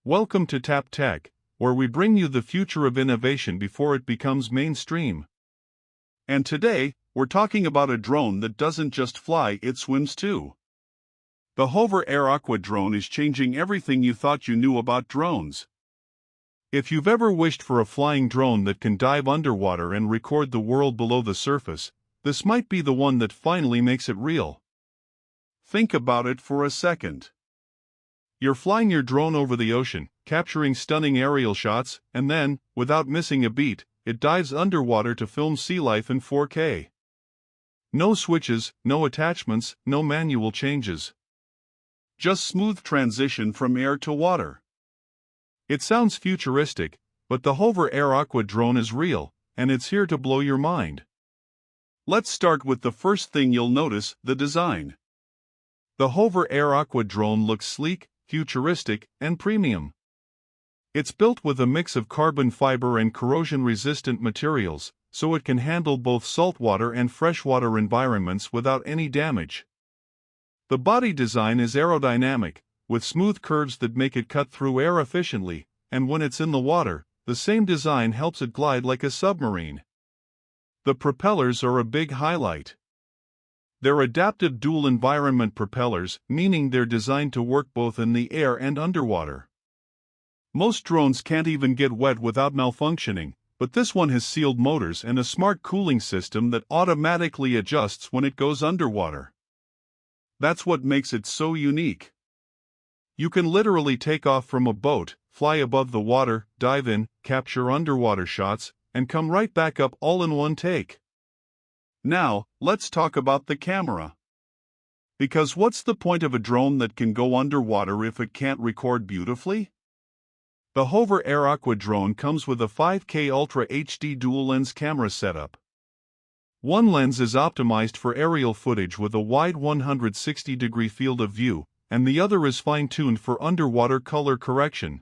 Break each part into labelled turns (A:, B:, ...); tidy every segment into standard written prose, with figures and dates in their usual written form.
A: Welcome to Tap Tech, where we bring you the future of innovation before it becomes mainstream. And today, we're talking about a drone that doesn't just fly, it swims too. The Hovar Air Aqua Drone is changing everything you thought you knew about drones. If you've ever wished for a flying drone that can dive underwater and record the world below the surface, this might be the one that finally makes it real. Think about it for a second. You're flying your drone over the ocean, capturing stunning aerial shots, and then, without missing a beat, it dives underwater to film sea life in 4K. No switches, no attachments, no manual changes. Just smooth transition from air to water. It sounds futuristic, but the Hovar Air Aqua Drone is real, and it's here to blow your mind. Let's start with the first thing you'll notice, the design. The Hovar Air Aqua Drone looks sleek, futuristic, and premium. It's built with a mix of carbon fiber and corrosion-resistant materials, so it can handle both saltwater and freshwater environments without any damage. The body design is aerodynamic, with smooth curves that make it cut through air efficiently, and when it's in the water, the same design helps it glide like a submarine. The propellers are a big highlight. They're adaptive dual-environment propellers, meaning they're designed to work both in the air and underwater. Most drones can't even get wet without malfunctioning, but this one has sealed motors and a smart cooling system that automatically adjusts when it goes underwater. That's what makes it so unique. You can literally take off from a boat, fly above the water, dive in, capture underwater shots, and come right back up all in one take. Now, let's talk about the camera. Because what's the point of a drone that can go underwater if it can't record beautifully? The Hovar Air Aqua Drone comes with a 5K Ultra HD dual-lens camera setup. One lens is optimized for aerial footage with a wide 160-degree field of view, and the other is fine-tuned for underwater color correction.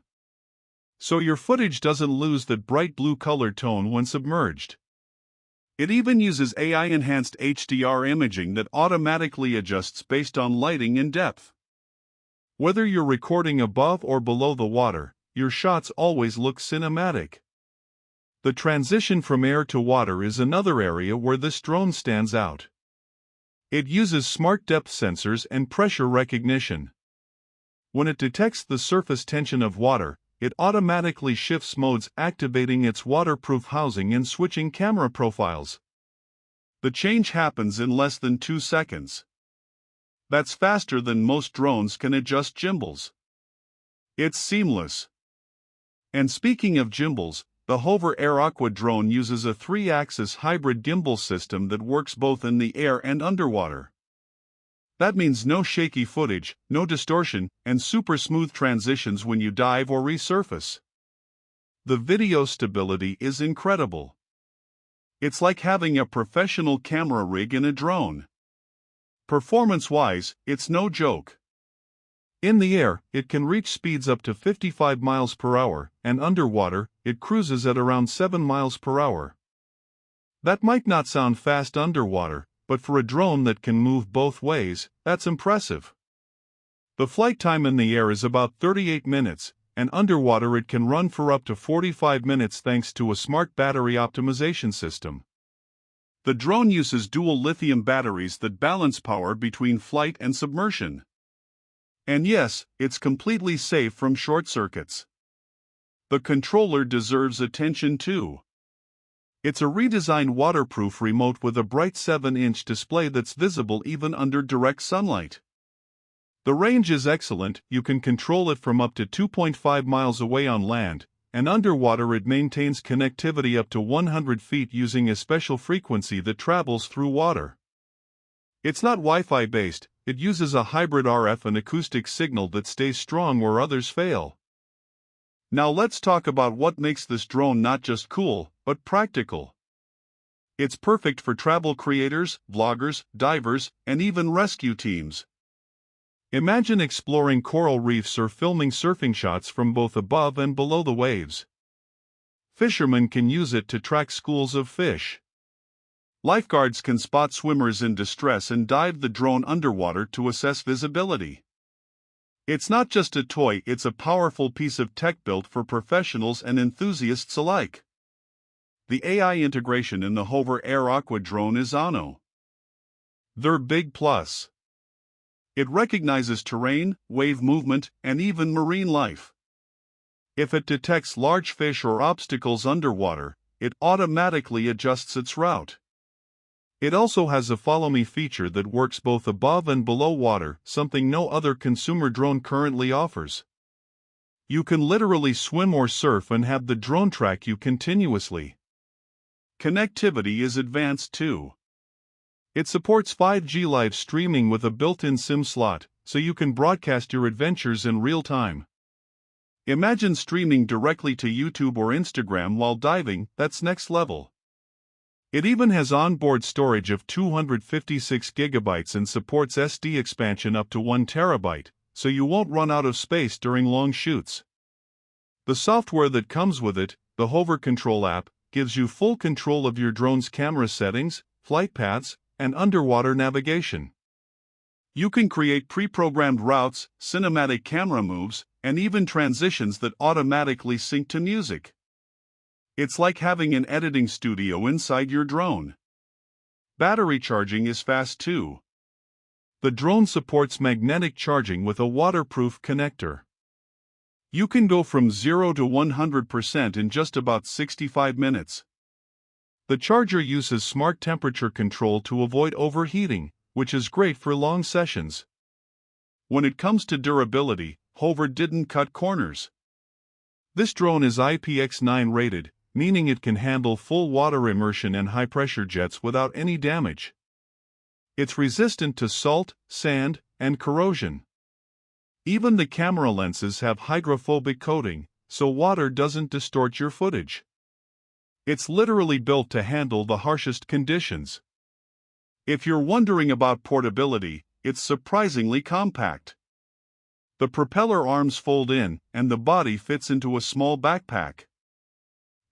A: So your footage doesn't lose that bright blue color tone when submerged. It even uses AI-enhanced HDR imaging that automatically adjusts based on lighting and depth. Whether you're recording above or below the water, your shots always look cinematic. The transition from air to water is another area where this drone stands out. It uses smart depth sensors and pressure recognition. When it detects the surface tension of water, it automatically shifts modes, activating its waterproof housing and switching camera profiles. The change happens in less than 2 seconds. That's faster than most drones can adjust gimbals. It's seamless. And speaking of gimbals, the Hovar Air Aqua Drone uses a 3-axis hybrid gimbal system that works both in the air and underwater. That means no shaky footage, no distortion, and super smooth transitions when you dive or resurface. The video stability is incredible. It's like having a professional camera rig in a drone. Performance-wise, it's no joke. In the air, it can reach speeds up to 55 miles per hour, and underwater, it cruises at around 7 miles per hour. That might not sound fast underwater, but for a drone that can move both ways, that's impressive. The flight time in the air is about 38 minutes, and underwater it can run for up to 45 minutes thanks to a smart battery optimization system. The drone uses dual lithium batteries that balance power between flight and submersion. And yes, it's completely safe from short circuits. The controller deserves attention too. It's a redesigned waterproof remote with a bright 7-inch display that's visible even under direct sunlight. The range is excellent, you can control it from up to 2.5 miles away on land, and underwater it maintains connectivity up to 100 feet using a special frequency that travels through water. It's not Wi-Fi based, it uses a hybrid RF and acoustic signal that stays strong where others fail. Now let's talk about what makes this drone not just cool, but practical. It's perfect for travel creators, vloggers, divers, and even rescue teams. Imagine exploring coral reefs or filming surfing shots from both above and below the waves. Fishermen can use it to track schools of fish. Lifeguards can spot swimmers in distress and dive the drone underwater to assess visibility. It's not just a toy, it's a powerful piece of tech built for professionals and enthusiasts alike. The AI integration in the Hovar Air Aqua Drone is their big plus. It recognizes terrain, wave movement, and even marine life. If it detects large fish or obstacles underwater, it automatically adjusts its route. It also has a Follow Me feature that works both above and below water, something no other consumer drone currently offers. You can literally swim or surf and have the drone track you continuously. Connectivity is advanced too. It supports 5G live streaming with a built-in SIM slot, so you can broadcast your adventures in real time. Imagine streaming directly to YouTube or Instagram while diving, that's next level. It even has onboard storage of 256 GB and supports SD expansion up to 1 TB, so you won't run out of space during long shoots. The software that comes with it, the Hovar Control app, gives you full control of your drone's camera settings, flight paths, and underwater navigation. You can create pre-programmed routes, cinematic camera moves, and even transitions that automatically sync to music. It's like having an editing studio inside your drone. Battery charging is fast too. The drone supports magnetic charging with a waterproof connector. You can go from 0 to 100% in just about 65 minutes. The charger uses smart temperature control to avoid overheating, which is great for long sessions. When it comes to durability, Hovar didn't cut corners. This drone is IPX9 rated, meaning it can handle full water immersion and high-pressure jets without any damage. It's resistant to salt, sand, and corrosion. Even the camera lenses have hydrophobic coating, so water doesn't distort your footage. It's literally built to handle the harshest conditions. If you're wondering about portability, it's surprisingly compact. The propeller arms fold in, and the body fits into a small backpack.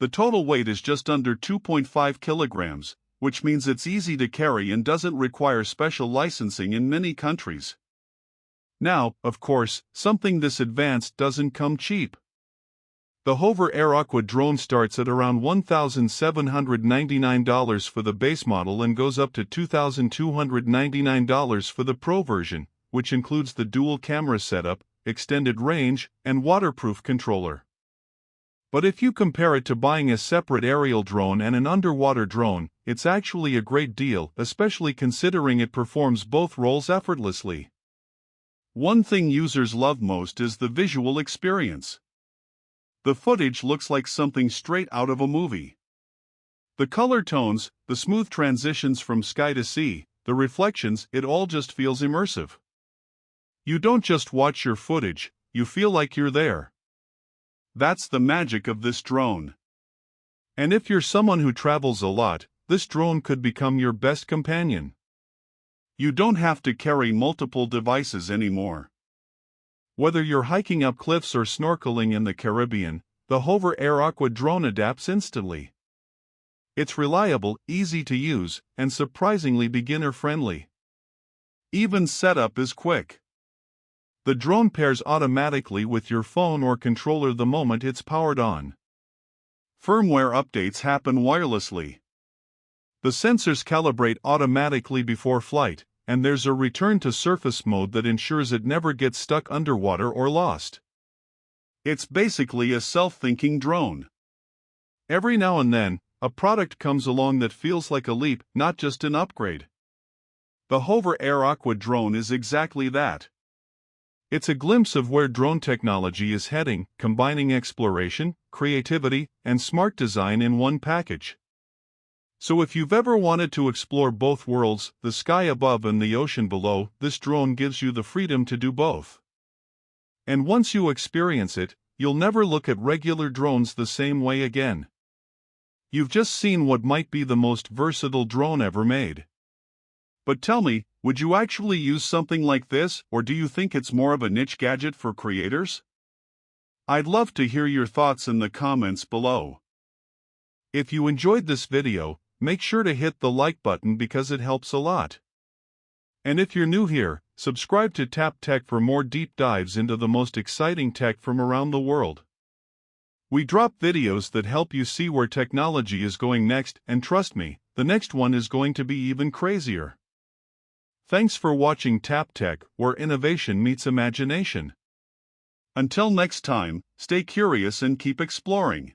A: The total weight is just under 2.5 kilograms, which means it's easy to carry and doesn't require special licensing in many countries. Now, of course, something this advanced doesn't come cheap. The Hovar Air Aqua Drone starts at around $1,799 for the base model and goes up to $2,299 for the Pro version, which includes the dual camera setup, extended range, and waterproof controller. But if you compare it to buying a separate aerial drone and an underwater drone, it's actually a great deal, especially considering it performs both roles effortlessly. One thing users love most is the visual experience. The footage looks like something straight out of a movie. The color tones, the smooth transitions from sky to sea, the reflections, it all just feels immersive. You don't just watch your footage, you feel like you're there. That's the magic of this drone. And if you're someone who travels a lot, this drone could become your best companion. You don't have to carry multiple devices anymore. Whether you're hiking up cliffs or snorkeling in the Caribbean, the Hovar Air Aqua Drone adapts instantly. It's reliable, easy to use, and surprisingly beginner-friendly. Even setup is quick. The drone pairs automatically with your phone or controller the moment it's powered on. Firmware updates happen wirelessly. The sensors calibrate automatically before flight, and there's a return to surface mode that ensures it never gets stuck underwater or lost. It's basically a self-thinking drone. Every now and then, a product comes along that feels like a leap, not just an upgrade. The Hovar Air Aqua Drone is exactly that. It's a glimpse of where drone technology is heading, combining exploration, creativity, and smart design in one package. So if you've ever wanted to explore both worlds, the sky above and the ocean below, this drone gives you the freedom to do both. And once you experience it, you'll never look at regular drones the same way again. You've just seen what might be the most versatile drone ever made. But tell me, would you actually use something like this, or do you think it's more of a niche gadget for creators? I'd love to hear your thoughts in the comments below. If you enjoyed this video, make sure to hit the like button because it helps a lot. And if you're new here, Subscribe to Tap Tech for more deep dives into the most exciting tech from around the world. We drop videos that help you see where technology is going next, and trust me, the next one is going to be even crazier. Thanks for watching Tap Tech, where innovation meets imagination. Until next time, stay curious and keep exploring.